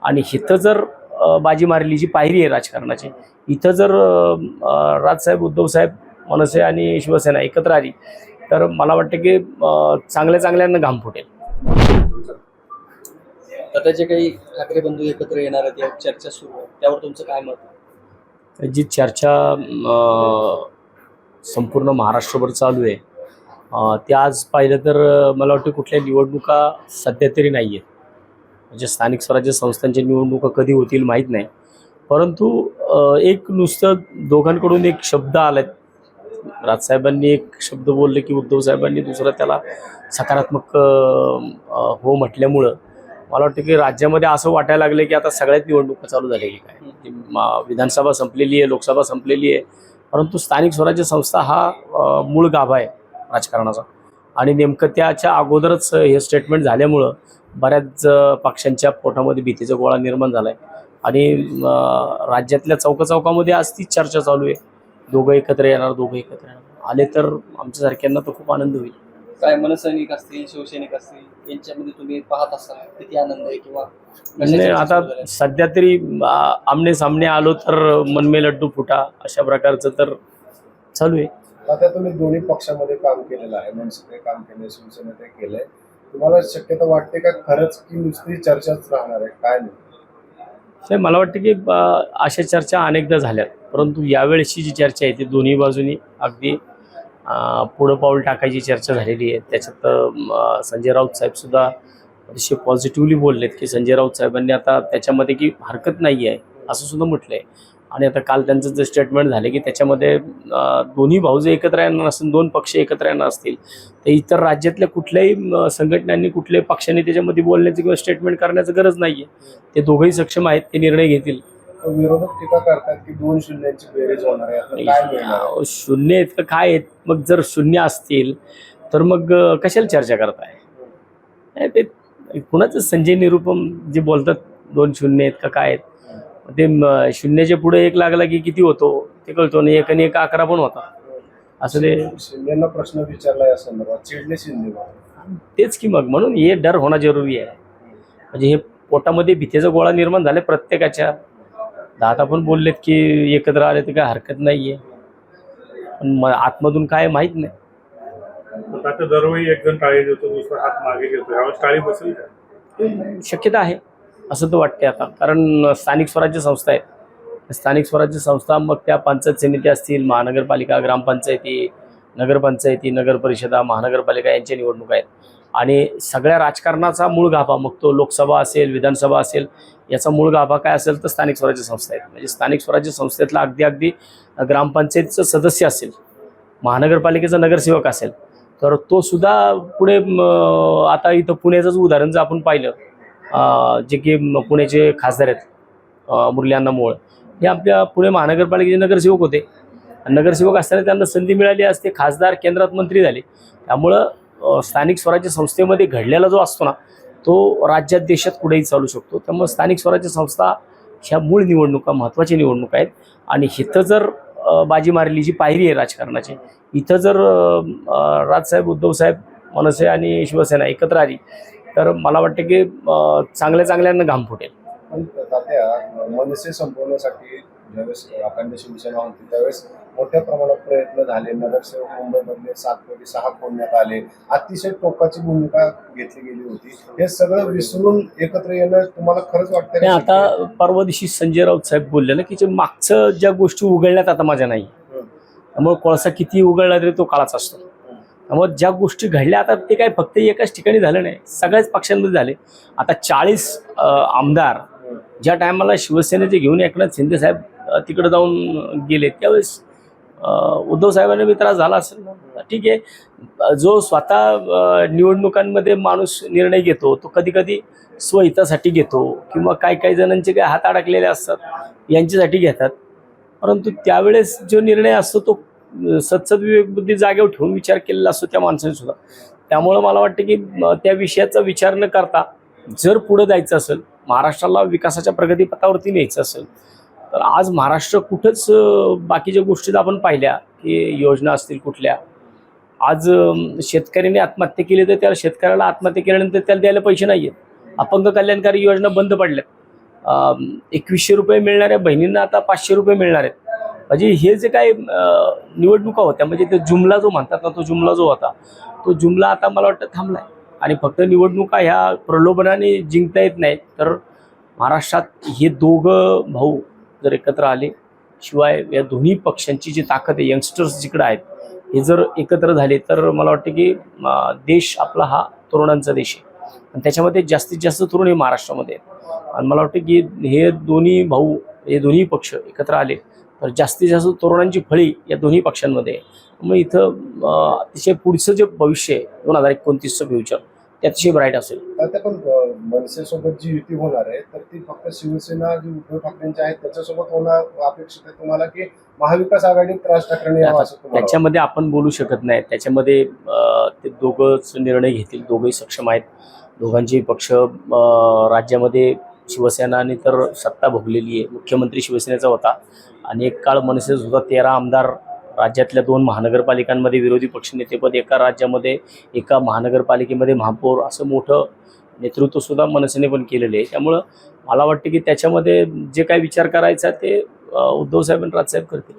आणि इथं जर बाजी मारली जी पायरी आहे राजकारणाची, इथं जर राजसाहेब, उद्धवसाहेब, मनसे आणि शिवसेना एकत्र आली तर मला वाटतं की चांगल्या चांगल्यांना घाम फुटेल. आता जे काही ठाकरे बंधू एकत्र येणार आहेत या चर्चा सुरू आहे त्यावर तुमचं काय मत आहे? जी चर्चा संपूर्ण महाराष्ट्रभर चालू आहे, ते आज पाहिलं तर मला वाटतं कुठल्या निवडणुका सध्या तरी नाही आहेत. म्हणजे स्थानिक स्वराज्य संस्थांच्या निवडणुका कधी होतील माहीत नाही, परंतु एक नुसतं दोघांकडून एक शब्द आलाय. राजसाहेबांनी एक शब्द बोलले की उद्धवसाहेबांनी दुसरा त्याला सकारात्मक हो म्हटल्यामुळं मला वाटतं की राज्यामध्ये असं वाटायला लागलं की आता सगळ्यात निवडणुका चालू झालेली काय. विधानसभा संपलेली आहे, लोकसभा संपलेली आहे, परंतु स्थानिक स्वराज्य संस्था हा मूळ गाभा आहे राजकारणाचा. आणि नेमकं त्याच्या अगोदरच हे स्टेटमेंट झाल्यामुळं बऱ्याच पक्षांच्या पोटामध्ये भीतीचा गोळा निर्माण झाला आहे. आणि राज्यातल्या चौकाचौकामध्ये आज तीच चर्चा चालू आहे, दोघं एकत्र येणार, दोघं एकत्र येणार. आले तर आमच्यासारख्यांना तर खूप आनंद होईल. काय मनसैनिक असतील, शिवसैनिक असतील, यांच्यामध्ये तुम्ही पाहत असाल किती आनंद आहे किंवा म्हणजे आता सध्या तरी आमने सामने आलो तर मन में लड्डू फुटा अशा प्रकारचं तर चालू आहे. आता तुम्ही दोन्ही पक्षामध्ये काम केलेलं आहे, मनसेने काम केले, शिवसेनेने केलंय. तुम्हाला शक्यता वाटते का खरंच की नुसती चर्चाच राहणार आहे, काय नाही? ते मला वाटतं की अशा चर्चा अनेकदा झाल्यात, परंतु यावेळेची जी चर्चा आहे ती दोन्ही बाजूनी अगदी पुढं पाऊल टाकायची चर्चा झालेली आहे. त्याच्यात संजय राऊत साहेबसुद्धा अतिशय पॉझिटिव्हली बोललेत की संजय राऊत साहेबांनी आता त्याच्यामध्ये की हरकत नाही आहे असं सुद्धा म्हटलं आहे. आणि आता काल त्यांचं जे स्टेटमेंट झाले की त्याच्यामध्ये दोन्ही भाऊजे एकत्र येणार असतील, दोन पक्ष एकत्र येणार असतील तर इतर राज्यातल्या कुठल्याही संघटनांनी, कुठल्याही पक्षांनी त्याच्यामध्ये बोलण्याची किंवा स्टेटमेंट करण्याची गरज नाही आहे. ते दोघंही सक्षम आहेत, ते निर्णय घेतील. विरोधक टीका करतात की 2 शून्यांची बेरीज होणार आहे, आता काय मिळणार? शून्य आहेत का काय आहेत? मग जर शून्य असतील तर मग कशाला चर्चा करताय? ते कुणाचं संजय निरुपम जे बोलतात 2 शून्य आहेत का काय आहेत, ते शून्याच्या पुढे 1 लागला की किती होतो ते कळतो. आणि 1 आणि 1 11 पण होता. असं ते शिंदेना प्रश्न विचारला या संदर्भात, चिडले शिंदे. तेच की मग म्हणून हे डर होणं जरुरी आहे. म्हणजे हे पोटामध्ये भीतीचा गोळा निर्माण झाला प्रत्येकाच्या. दादा पण बोललेत की एकत्र आले तर काय हरकत नाही आहे, पण आतमधून काय माहीत नाही. आता दरवेळी एक जण टाळी देतो, दुसरा हात मागे घेतो, यावेळेस टाळी बसेल का? शक्यता आहे असं तर वाटते आता, कारण स्थानिक स्वराज्य संस्था आहेत. स्थानिक स्वराज्य संस्था मग त्या पंचायत समिती असतील, महानगरपालिका, ग्रामपंचायती, नगरपंचायती, नगरपरिषदा, महानगरपालिका यांच्या निवडणुका आहेत. आणि सगळ्या राजकारणाचा मूळ गाभा, मग तो लोकसभा असेल, विधानसभा असेल, याचा मूळ गाभा काय असेल तर स्थानिक स्वराज्य संस्था आहेत. म्हणजे स्थानिक स्वराज्य संस्थेतला अगदी ग्रामपंचायतीचं सदस्य असेल, महानगरपालिकेचा नगरसेवक असेल तर तो सुद्धा पुढे आता इथं पुण्याचंच उदाहरण जर आपण पाहिलं, जे की पुण्याचे खासदार आहेत मुरली अण्णा मोहोळ, हे आपल्या पुणे महानगरपालिकेचे नगरसेवक होते. नगरसेवक असताना त्यांना संधी मिळाली असते, खासदार, केंद्रात मंत्री झाले. त्यामुळं स्थानिक स्वराज्य संस्थेमध्ये घडलेला जो असतो ना तो राज्यात, देशात कुठेही चालू शकतो. त्यामुळे स्थानिक स्वराज्य संस्था ह्या मूळ निवडणुका महत्त्वाच्या निवडणुका आहेत. आणि इथं जर बाजी मारली जी पायरी आहे राजकारणाची, इथं जर राजसाहेब, उद्धवसाहेब, मनसे आणि शिवसेना एकत्र आली तर मला वाटतं की चांगल्या चांगल्यांना घाम फुटेल. पण तात्या, मनसे संपवण्यासाठी ज्यावेळेस अखंड शिवसेना होती त्यावेळेस मोठ्या प्रमाणात प्रयत्न झाले. नगरसेवक मुंबईमधले 7 पैकी 6 फोडण्यात आले. अतिशय टोकाची भूमिका घेतली गेली होती. हे सगळं विसरून एकत्र येणं तुम्हाला खरंच वाटतं नाही, का? आता परवा दिवशी संजय राऊत साहेब बोलले ना की जे मागचं ज्या गोष्टी उघडल्यात आता माझ्या नाही, त्यामुळे कोळसा किती उघडला तरी तो काळाच असतो. त्यामुळे ज्या गोष्टी घडल्या आता ते काय फक्त एकाच ठिकाणी झालं नाही, सगळ्याच पक्षांमध्ये झाले. आता 40 आमदार ज्या टायमाला शिवसेनेचे घेऊन एकनाथ शिंदे साहेब तिकडे जाऊन गेले त्यावेळेस उद्धव साहेबांना बी त्रास झाला असेल ना. ठीक आहे, जो स्वतः निवडणुकांमध्ये माणूस निर्णय घेतो तो कधी कधी स्वहितासाठी घेतो किंवा काही जणांचे काय हात अडकलेले असतात यांच्यासाठी घेतात, परंतु त्यावेळेस जो निर्णय असतो तो सत्सद विवेक बुद्धी जागेवर ठेवून विचार केलेला असतो त्या माणसाने सुद्धा. त्यामुळं मला वाटतं की त्या विषयाचा विचार न करता जर पुढे जायचं असेल, महाराष्ट्राला विकासाच्या प्रगतीपथावरती न्यायचं असेल तर आज महाराष्ट्र कुठंच बाकीच्या गोष्टीत आपण पाहिल्या की योजना असतील कुठल्या, आज शेतकऱ्याने आत्महत्या केली तर त्याला शेतकऱ्याला आत्महत्या केल्यानंतर त्याला द्यायला पैसे नाही आहेत. अपंग कल्याणकारी योजना बंद पडल्यात. 2100 रुपये मिळणाऱ्या बहिणींना आता 500 रुपये मिळणार आहेत. म्हणजे हे जे काही निवडणुका होत्या, म्हणजे ते जुमला जो म्हणतात ना, तो जुमला जो होता, तो जुमला आता मला वाटतं थांबलाय. आणि फक्त निवडणुका ह्या प्रलोभनाने जिंकता येत नाहीत, तर महाराष्ट्रात हे दोघं भाऊ जर एकत्र आले, शिवाय या दोन्ही पक्षांची जी ताकद आहे, यंगस्टर्स जिकडे आहेत, हे जर एकत्र झाले, तर मला वाटतं की देश आपला हा तरुणांचा देश आहे. आणि त्याच्यामध्ये जास्तीत जास्त तरुण हे महाराष्ट्रामध्ये आहेत. आणि मला वाटतं की हे दोन्ही भाऊ, हे दोन्ही पक्ष एकत्र आले तर जास्तीत जास्त तरुणांची फळी या दोन्ही पक्षांमध्ये आहे. मग इथं अतिशय पुढचं जे भविष्य आहे 2029चं फ्युचर ते अतिशय ब्राईट असेल. आता पण मनसेसोबत जी युती होणार आहे तर ती फक्त शिवसेना जी उद्धव ठाकरेंची आहे त्याच्यासोबत होणार अपेक्षित आहे तुम्हाला, की महाविकास आघाडीत राज ठाकरेंनी यावं असं तुम्हाला वाटतं? त्याच्यामध्ये आपण बोलू शकत नाही. त्याच्यामध्ये ते दोघंच निर्णय घेतील. दोघंही सक्षम आहेत. दोघांचे पक्ष राज्यामध्ये शिवसेनाने तर सत्ता भोगलेली आहे. मुख्यमंत्री शिवसेनेचा होता आणि एक काळ मनसेच होता. 13 आमदार राज्यातल्या 2 महानगरपालिकांमध्ये विरोधी पक्षनेतेपद, एका राज्यामध्ये एका महानगरपालिकेमध्ये महापौर, असं मोठं नेतृत्व सुद्धा मनसेने पण केलेलं आहे. त्यामुळं मला वाटतं की त्याच्यामध्ये जे काही विचार करायचा ते उद्धव साहेब आणि राजसाहेब करतील.